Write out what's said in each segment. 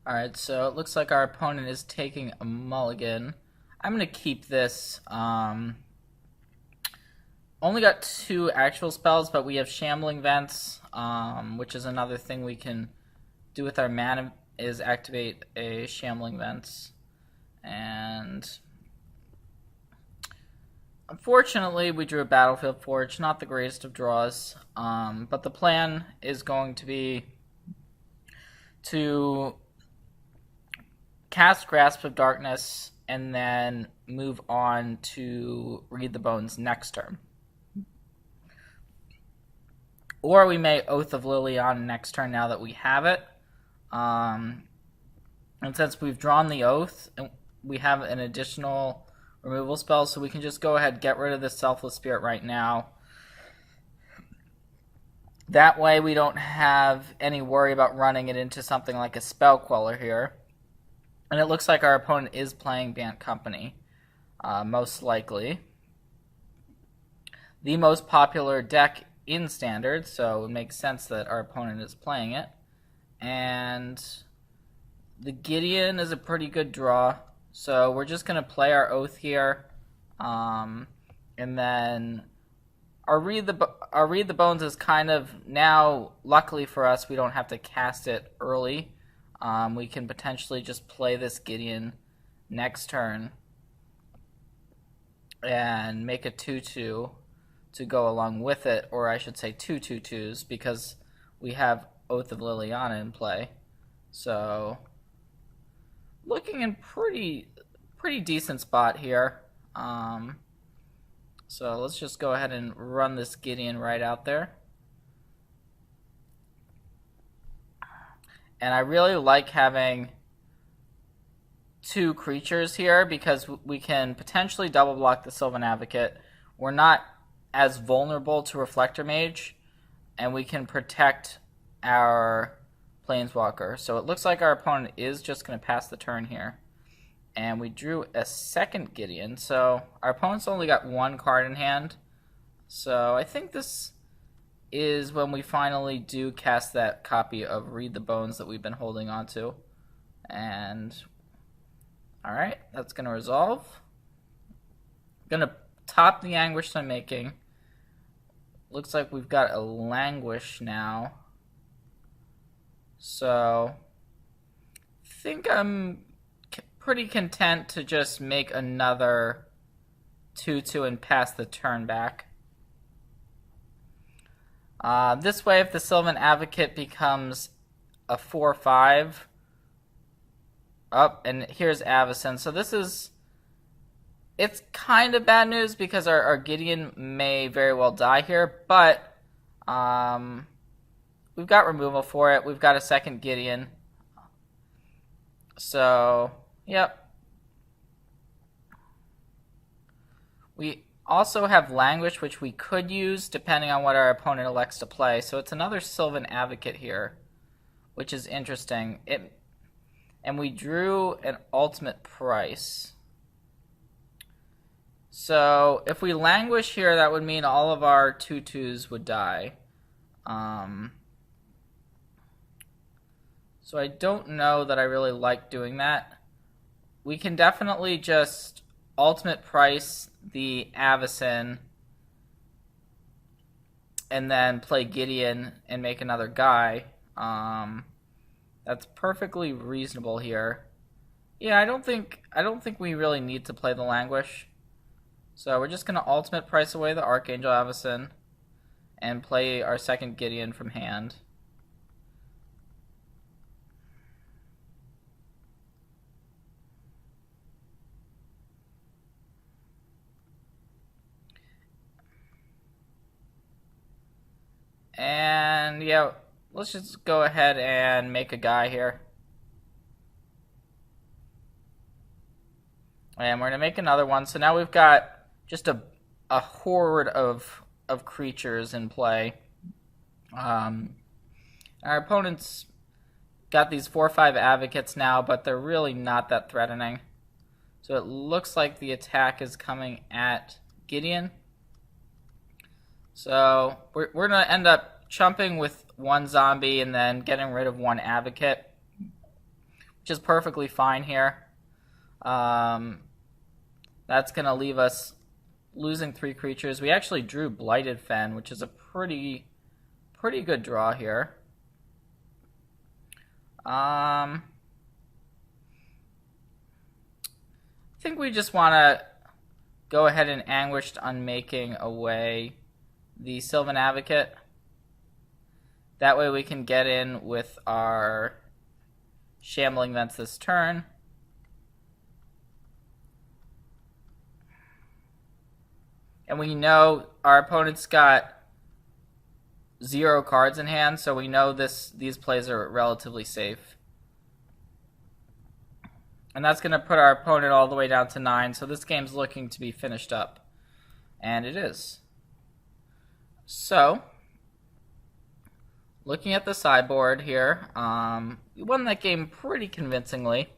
Alright, so it looks like our opponent is taking a mulligan. I'm going to keep this. Only got 2 actual spells, but we have Shambling Vents, which is another thing we can do with our mana, is activate a Shambling Vents. And unfortunately, we drew a Battlefield Forge, not the greatest of draws, but the plan is going to be to cast Grasp of Darkness and then move on to Read the Bones next turn. Or we may Oath of Liliana next turn now that we have it. And since we've drawn the Oath, we have an additional removal spell, so we can just go ahead and get rid of the Selfless Spirit right now. That way we don't have any worry about running it into something like a Spell Queller here. And it looks like our opponent is playing Bant Company, most likely. The most popular deck in Standard, so it makes sense that our opponent is playing it. And the Gideon is a pretty good draw, so we're just going to play our Oath here. And then our Read the Bones is kind of, now, luckily for us, we don't have to cast it early. We can potentially just play this Gideon next turn and make a 2/2 to go along with it, or I should say 2 2/2s, because we have Oath of Liliana in play. So, looking in pretty decent spot here. So let's just go ahead and run this Gideon right out there. And I really like having 2 creatures here because we can potentially double block the Sylvan Advocate. We're not as vulnerable to Reflector Mage, and we can protect our Planeswalker. So it looks like our opponent is just going to pass the turn here. And we drew a second Gideon, so our opponent's only got 1 card in hand. So I think this is when we finally do cast that copy of Read the Bones that we've been holding on to. And, alright, that's going to resolve. I'm going to top the Anguish I'm making. Looks like we've got a Languish now. So, I think I'm pretty content to just make another 2/2 and pass the turn back. This way, if the Sylvan Advocate becomes a 4/5, and here's Avacyn. So this is, it's kind of bad news because our Gideon may very well die here, but we've got removal for it. We've got a second Gideon. So, yep. We also have Languish, which we could use depending on what our opponent elects to play. So it's another Sylvan Advocate here, which is interesting. And we drew an Ultimate Price. So if we Languish here, that would mean all of our 2/2s would die. So I don't know that I really like doing that. We can definitely just Ultimate Price the Avacyn and then play Gideon and make another guy. That's perfectly reasonable here. Yeah, I don't think we really need to play the Languish. So we're just gonna Ultimate Price away the Archangel Avacyn and play our second Gideon from hand. And yeah, let's just go ahead and make a guy here. And we're going to make another one. So now we've got just a horde of creatures in play. Our opponent's got these 4/5 Advocates now, but they're really not that threatening. So it looks like the attack is coming at Gideon. So we're going to end up chumping with 1 zombie and then getting rid of 1 Advocate, which is perfectly fine here. That's going to leave us losing 3 creatures. We actually drew Blighted Fen, which is a pretty good draw here. I think we just want to go ahead and Anguished Unmaking away the Sylvan Advocate. That way we can get in with our Shambling Vents this turn. And we know our opponent's got 0 cards in hand, so we know these plays are relatively safe. And that's going to put our opponent all the way down to 9, so this game's looking to be finished up. And it is. So, looking at the sideboard here, we won that game pretty convincingly.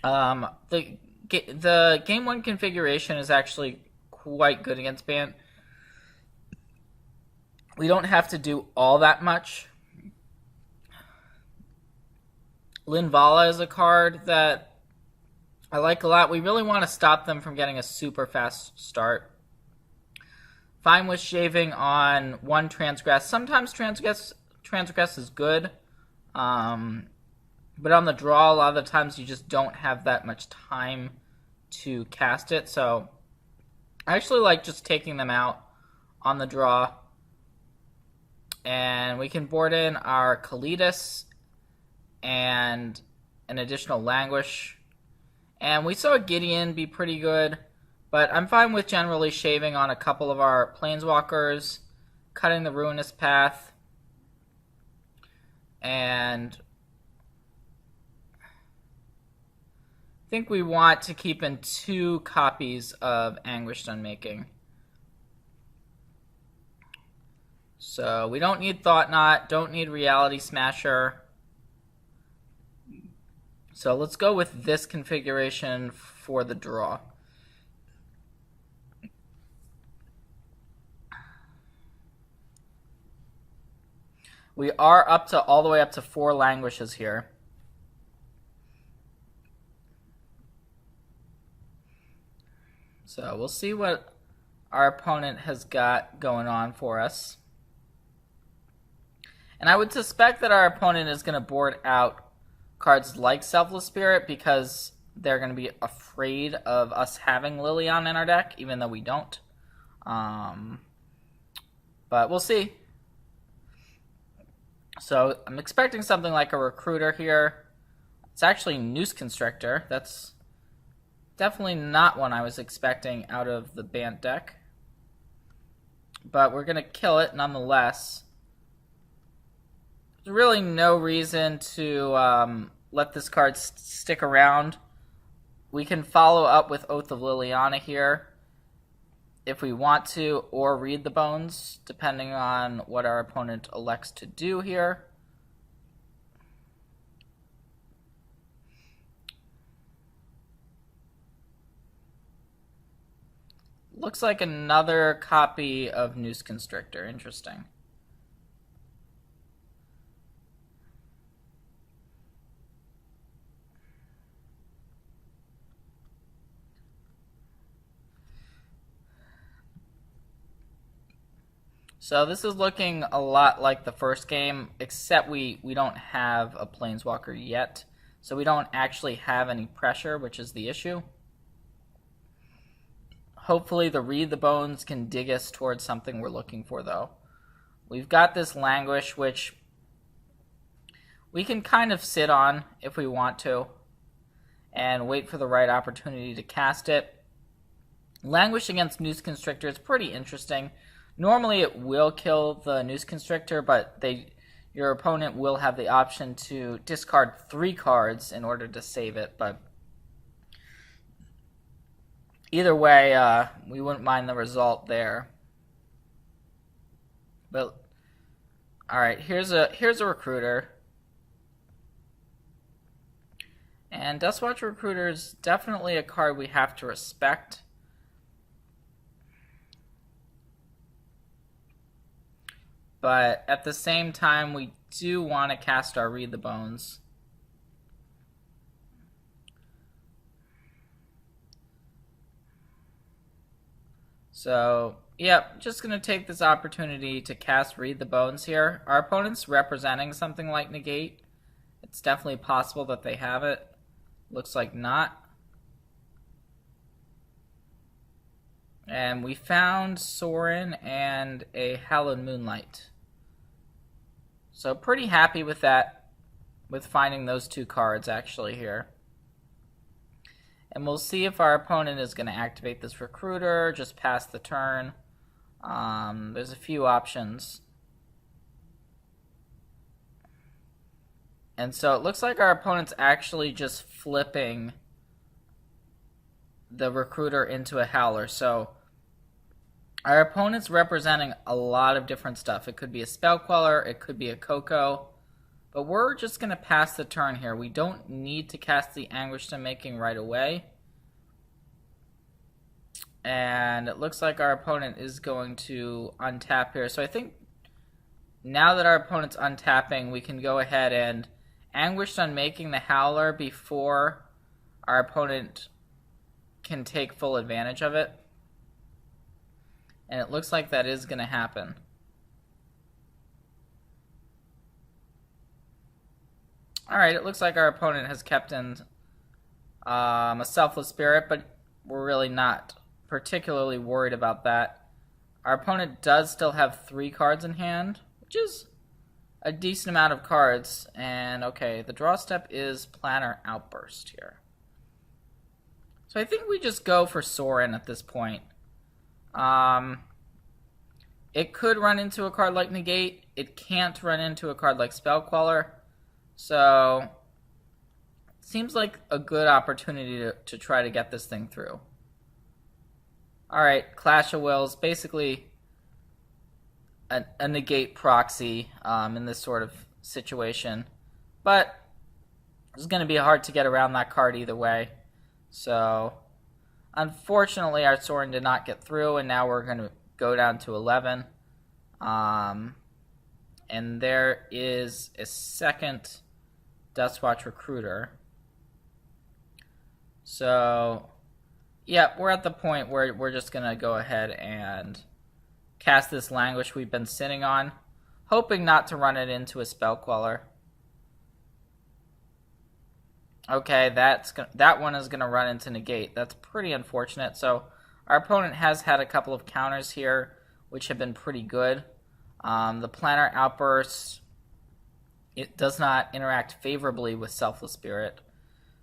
The game 1 configuration is actually quite good against Bant. We don't have to do all that much. Linvala is a card that I like a lot. We really want to stop them from getting a super fast start. Fine with shaving on 1 Transgress. Sometimes Transgress is good. But on the draw, a lot of the times you just don't have that much time to cast it. So I actually like just taking them out on the draw. And we can board in our Kalidas and an additional Languish. And we saw Gideon be pretty good, but I'm fine with generally shaving on a couple of our Planeswalkers, cutting the Ruinous Path, and I think we want to keep in 2 copies of Anguished Unmaking. So we don't need Thought Knot, don't need Reality Smasher. So let's go with this configuration for the draw. We are all the way up to 4 Languishes here. So we'll see what our opponent has got going on for us. And I would suspect that our opponent is going to board out cards like Selfless Spirit because they're going to be afraid of us having Liliana in our deck, even though we don't. But we'll see. So I'm expecting something like a Recruiter here. It's actually Noose Constrictor. That's definitely not one I was expecting out of the Bant deck. But we're going to kill it nonetheless. There's really no reason to let this card stick around. We can follow up with Oath of Liliana here if we want to, or Read the Bones, depending on what our opponent elects to do here. Looks like another copy of Noose Constrictor. Interesting. So this is looking a lot like the first game, except we don't have a Planeswalker yet. So we don't actually have any pressure, which is the issue. Hopefully the Read the Bones can dig us towards something we're looking for, though. We've got this Languish, which we can kind of sit on if we want to, and wait for the right opportunity to cast it. Languish against Noose Constrictor is pretty interesting. Normally it will kill the Noose Constrictor, but your opponent will have the option to discard 3 cards in order to save it. But either way, we wouldn't mind the result there. But all right, here's a Recruiter. And Dustwatch Recruiter is definitely a card we have to respect. But at the same time, we do want to cast our Read the Bones. So, yep, just going to take this opportunity to cast Read the Bones here. Our opponent's representing something like Negate. It's definitely possible that they have it. Looks like not. And we found Sorin and a Hallowed Moonlight. So pretty happy with that, with finding those two cards actually here. And we'll see if our opponent is going to activate this Recruiter, just pass the turn. There's a few options. And so it looks like our opponent's actually just flipping the Recruiter into a Howler. So our opponent's representing a lot of different stuff. It could be a Spell Queller, it could be a Coco, but we're just going to pass the turn here. We don't need to cast the Anguished Unmaking right away. And it looks like our opponent is going to untap here. So I think now that our opponent's untapping, we can go ahead and Anguished Unmaking the Howler before our opponent can take full advantage of it. And it looks like that is going to happen. Alright, it looks like our opponent has kept in a Selfless Spirit, but we're really not particularly worried about that. Our opponent does still have 3 cards in hand, which is a decent amount of cards. And okay, the draw step is Planner Outburst here. So I think we just go for Sorin at this point. It could run into a card like Negate. It can't run into a card like Spell Queller. So it seems like a good opportunity to try to get this thing through. Alright, Clash of Wills, basically a Negate proxy in this sort of situation. But it's going to be hard to get around that card either way. So unfortunately our Sorin did not get through, and now we're going to go down to 11. And there is a second Dustwatch Recruiter. So, yeah, we're at the point where we're just going to go ahead and cast this Languish we've been sitting on, hoping not to run it into a Spell Queller. Okay, that one is going to run into Negate. That's pretty unfortunate. So our opponent has had a couple of counters here, which have been pretty good. The Planner Outburst, it does not interact favorably with Selfless Spirit.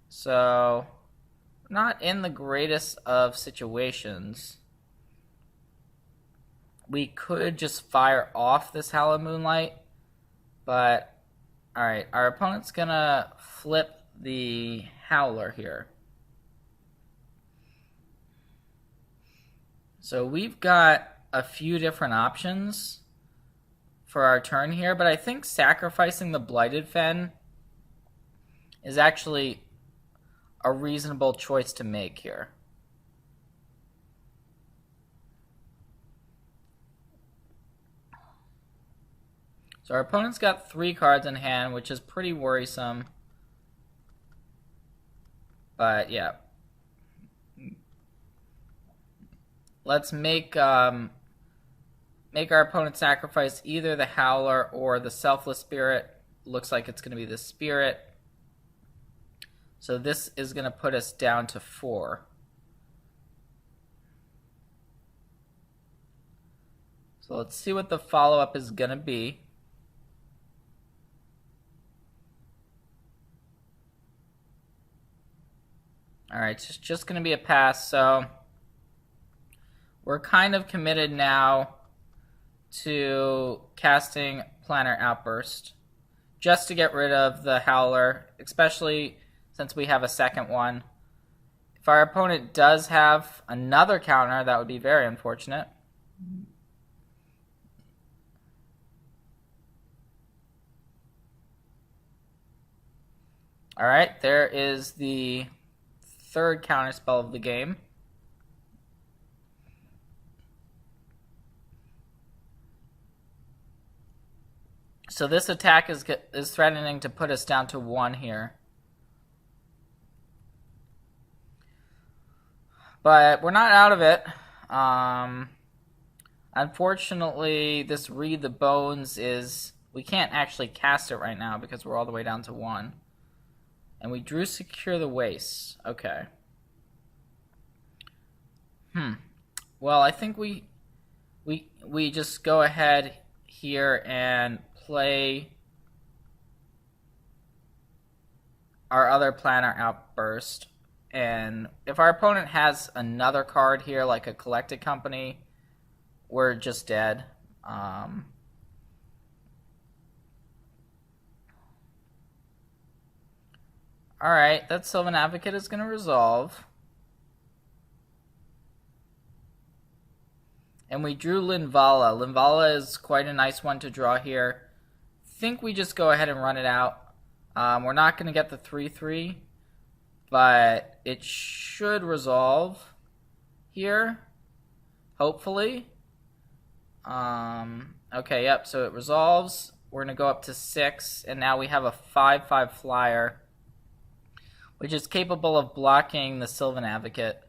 So, not in the greatest of situations. We could just fire off this Hallowed Moonlight, but alright, our opponent's gonna flip the Howler here. So we've got a few different options for our turn here, but I think sacrificing the Blighted Fen is actually a reasonable choice to make here. So our opponent's got 3 cards in hand, which is pretty worrisome. But yeah. Let's make our opponent sacrifice either the Howler or the Selfless Spirit. Looks like it's going to be the Spirit. So this is going to put us down to 4. So let's see what the follow-up is going to be. Alright, it's just going to be a pass, so we're kind of committed now to casting Planner Outburst just to get rid of the Howler, especially since we have a second one. If our opponent does have another counter, that would be very unfortunate. Alright, there is the third counter spell of the game. So this attack is threatening to put us down to 1 here. But we're not out of it. Unfortunately, this Read the Bones is... We can't actually cast it right now because we're all the way down to 1. And we drew Secure the Waste. Okay. Well, I think we just go ahead here and play our other Planar Outburst. And if our opponent has another card here, like a Collected Company, we're just dead. Alright, that Sylvan Advocate is going to resolve. And we drew Linvala. Linvala is quite a nice one to draw here. I think we just go ahead and run it out. We're not going to get the 3/3, but it should resolve here, hopefully. Okay, yep, so it resolves. We're going to go up to 6, and now we have a 5/5 flyer, which is capable of blocking the Sylvan Advocate.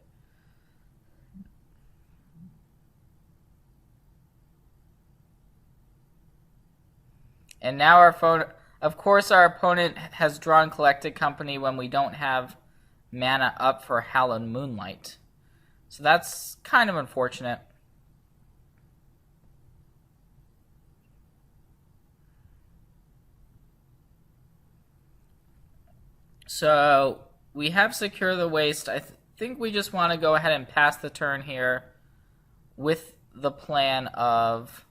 And now of course our opponent has drawn Collected Company when we don't have mana up for Hallowed Moonlight. So that's kind of unfortunate. So we have Secure the Waste. I think we just want to go ahead and pass the turn here with the plan of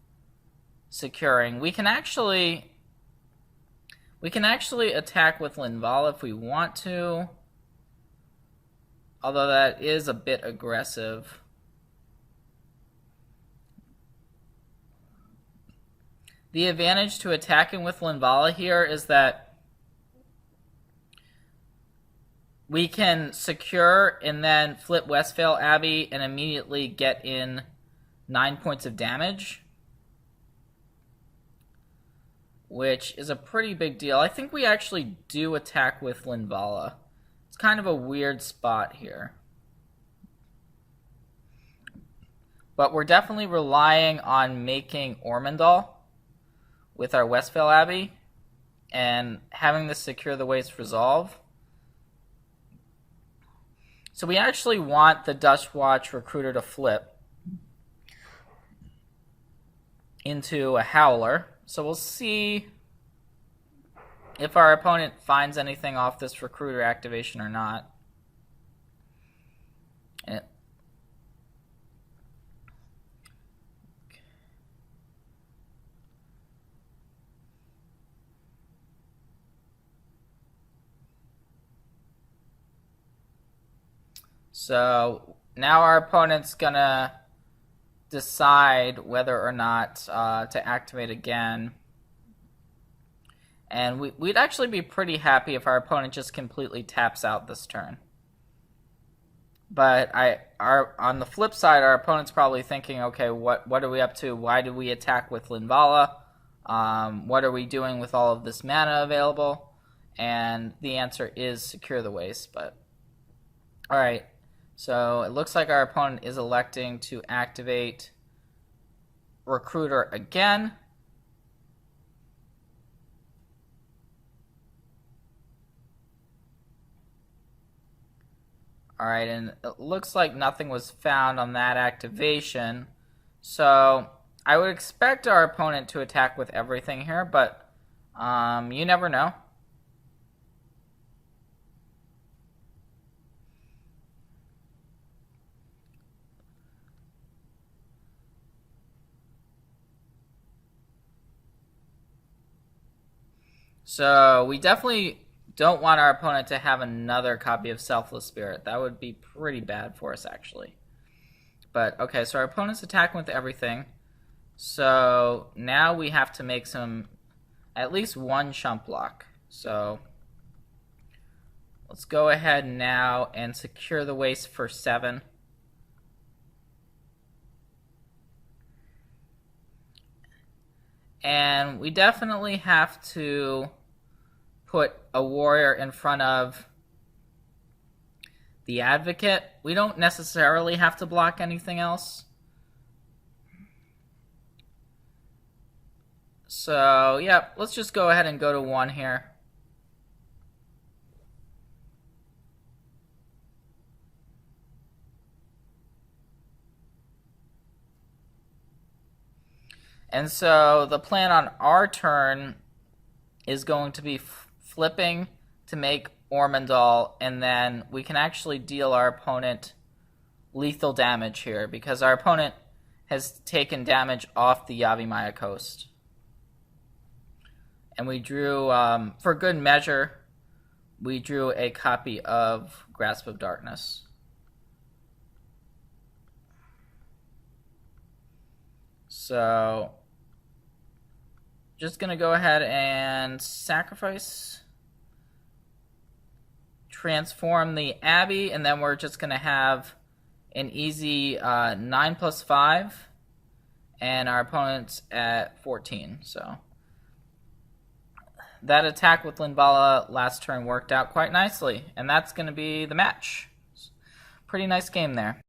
securing. We can actually attack with Linvala if we want to, although that is a bit aggressive. The advantage to attacking with Linvala here is that we can secure and then flip Westvale Abbey and immediately get in 9 points of damage, which is a pretty big deal. I think we actually do attack with Linvala. It's kind of a weird spot here. But we're definitely relying on making Ormondal with our Westvale Abbey and having this Secure the Waste resolve. So we actually want the Dustwatch Recruiter to flip into a Howler. So we'll see if our opponent finds anything off this Recruiter activation or not. So now our opponent's gonna decide whether or not to activate again. And we'd actually be pretty happy if our opponent just completely taps out this turn. But on the flip side, our opponent's probably thinking, okay, what are we up to? Why did we attack with Linvala? What are we doing with all of this mana available? And the answer is Secure the Waste. But all right. So it looks like our opponent is electing to activate Recruiter again. Alright, and it looks like nothing was found on that activation. So I would expect our opponent to attack with everything here, but you never know. So we definitely don't want our opponent to have another copy of Selfless Spirit. That would be pretty bad for us, actually. But, okay, so our opponent's attacking with everything. So now we have to make at least one chump block. So let's go ahead now and Secure the Waste for 7. And we definitely have to put a warrior in front of the advocate. We don't necessarily have to block anything else. So, yeah, let's just go ahead and go to 1 here. And so the plan on our turn is going to be flipping to make Ormondal, and then we can actually deal our opponent lethal damage here because our opponent has taken damage off the Yavimaya coast. And we drew, for good measure, we drew a copy of Grasp of Darkness. So, just going to go ahead and sacrifice, transform the Abbey, and then we're just going to have an easy 9+5, and our opponent's at 14. So that attack with Linvala last turn worked out quite nicely, and that's going to be the match. Pretty nice game there.